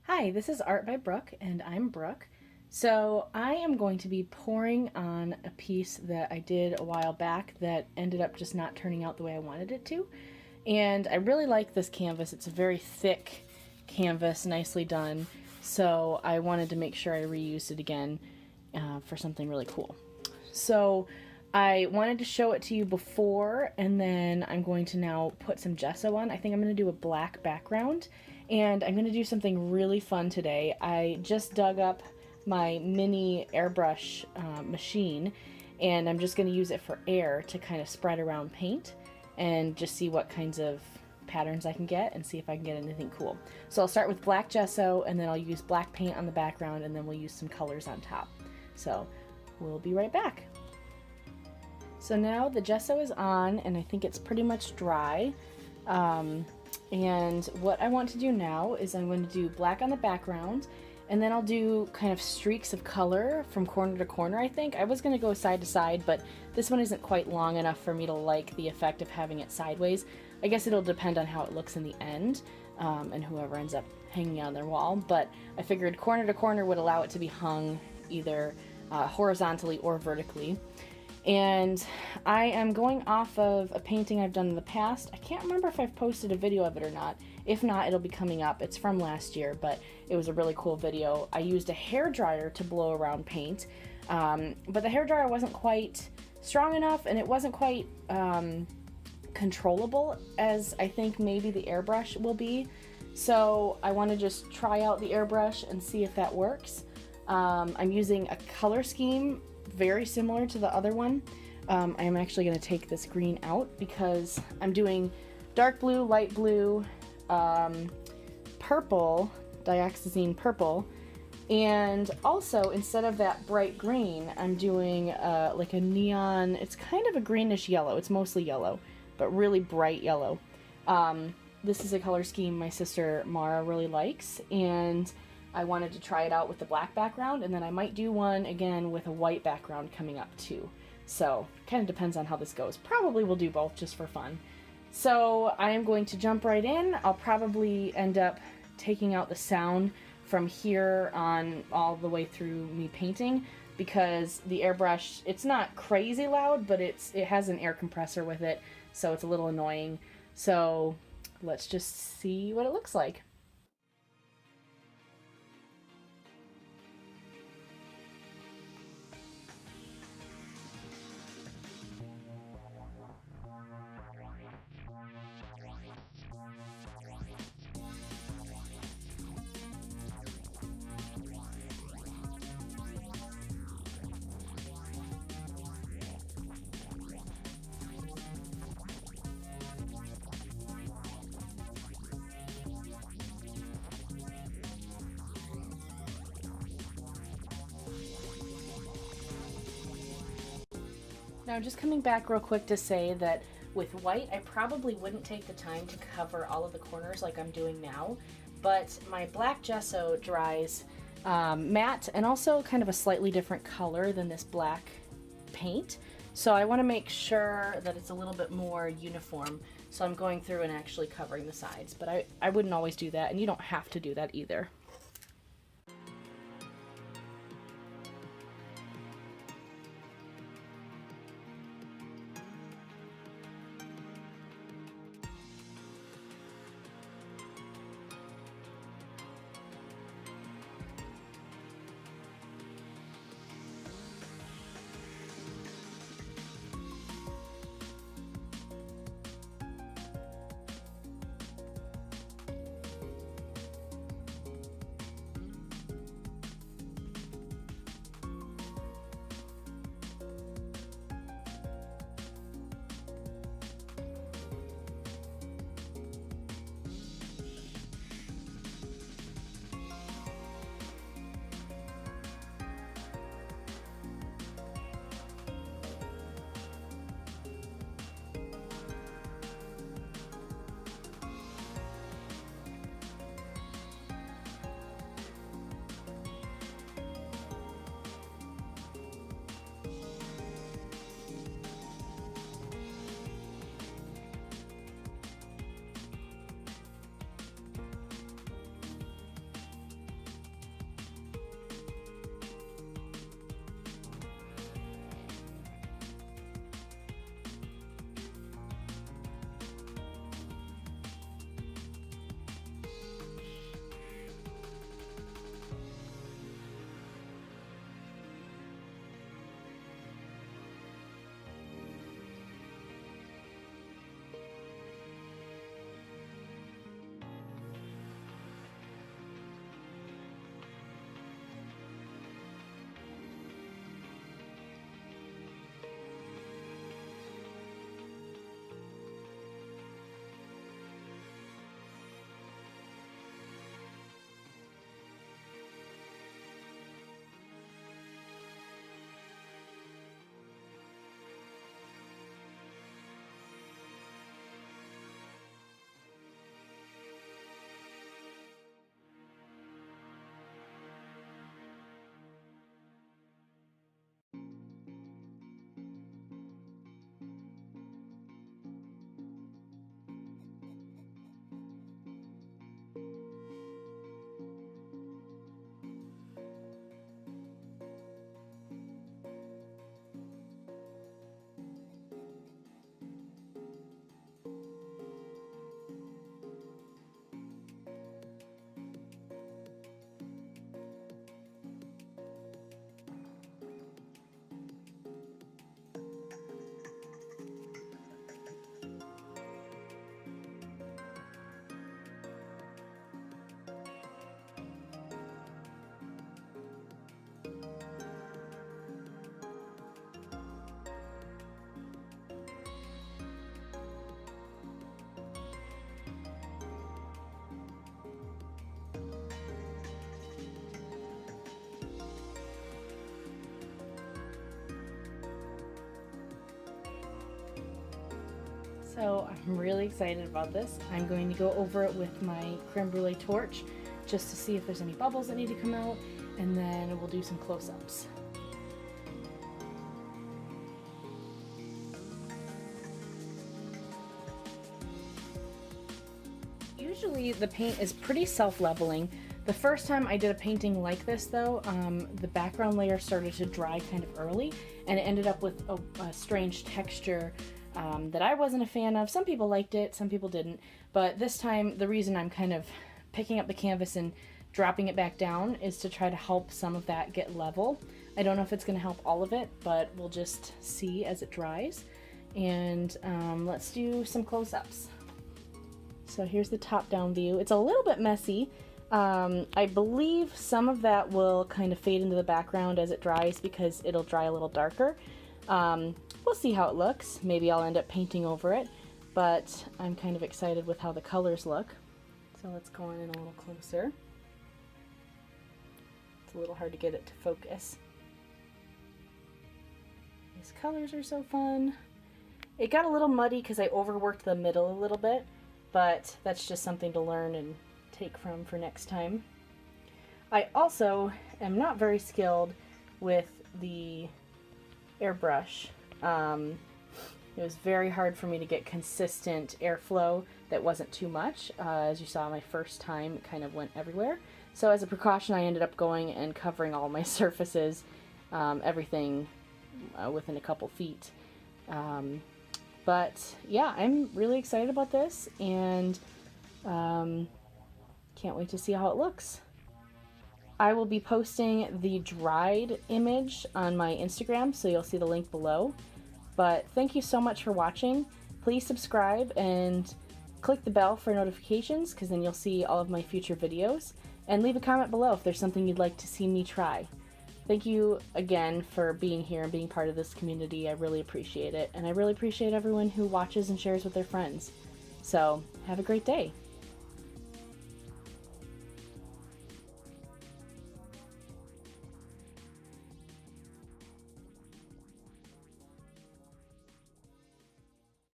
Hi, this is Art by Brooke, and I'm Brooke. So I am going to be pouring on a piece that I did a while back that ended up just not turning out the way I wanted it to. And I really like this canvas. It's a very thick canvas, nicely done. So I wanted to make sure I reused it again for something really cool. So I wanted to show it to you before, and then I'm going to now put some gesso on. I think I'm going to do a black background, and I'm going to do something really fun today. I just dug up my mini airbrush machine, and I'm just going to use it for air to kind of spread around paint and just see what kinds of patterns I can get and see if I can get anything cool. So I'll start with black gesso, and then I'll use black paint on the background, and then we'll use some colors on top. So we'll be right back. So now the gesso is on, and I think it's pretty much dry. And what I want to do now is I'm going to do black on the background, and then I'll do kind of streaks of color from corner to corner, I think. I was going to go side to side, but this one isn't quite long enough for me to like the effect of having it sideways. I guess it'll depend on how it looks in the end, and whoever ends up hanging on their wall. But I figured corner to corner would allow it to be hung either horizontally or vertically. And I am going off of a painting I've done in the past. I can't remember if I've posted a video of it or not. If not, it'll be coming up. It's from last year, but it was a really cool video. I used a hairdryer to blow around paint, but the hairdryer wasn't quite strong enough, and it wasn't quite controllable as I think maybe the airbrush will be. So I want to just try out the airbrush and see if that works. I'm using a color scheme very similar to the other one. I am actually going to take this green out because I'm doing dark blue, light blue, purple, Dioxazine purple, and also instead of that bright green, I'm doing like a neon, it's kind of a greenish yellow, it's mostly yellow, but really bright yellow. This is a color scheme my sister Mara really likes, and I wanted to try it out with the black background, and then I might do one again with a white background coming up too. So kind of depends on how this goes. Probably will do both just for fun. So I am going to jump right in. I'll probably end up taking out the sound from here on all the way through me painting, because the airbrush, it's not crazy loud, but it has an air compressor with it, so it's a little annoying. So let's just see what it looks like. Now, just coming back real quick to say that with white, I probably wouldn't take the time to cover all of the corners like I'm doing now, but my black gesso dries matte and also kind of a slightly different color than this black paint. So I want to make sure that it's a little bit more uniform. So I'm going through and actually covering the sides, but I wouldn't always do that, and you don't have to do that either. So I'm really excited about this. I'm going to go over it with my creme brulee torch just to see if there's any bubbles that need to come out, and then we'll do some close-ups. Usually the paint is pretty self-leveling. The first time I did a painting like this though, the background layer started to dry kind of early, and it ended up with a strange texture that I wasn't a fan of. Some people liked it, some people didn't, but this time the reason I'm kind of picking up the canvas and dropping it back down is to try to help some of that get level. I don't know if it's going to help all of it, but we'll just see as it dries. And let's do some close-ups. So here's the top-down view. It's a little bit messy. I believe some of that will kind of fade into the background as it dries because it'll dry a little darker. We'll see how it looks. Maybe I'll end up painting over it, but I'm kind of excited with how the colors look. So let's go in a little closer. It's a little hard to get it to focus. These colors are so fun. It got a little muddy because I overworked the middle a little bit, but that's just something to learn and take from for next time. I also am not very skilled with the airbrush. It was very hard for me to get consistent airflow that wasn't too much. As you saw my first time, it kind of went everywhere. So as a precaution, I ended up going and covering all my surfaces, everything within a couple feet. But yeah, I'm really excited about this, and can't wait to see how it looks. I will be posting the dried image on my Instagram, so you'll see the link below. But thank you so much for watching. Please subscribe and click the bell for notifications, because then you'll see all of my future videos. And leave a comment below if there's something you'd like to see me try. Thank you again for being here and being part of this community. I really appreciate it. And I really appreciate everyone who watches and shares with their friends. So have a great day.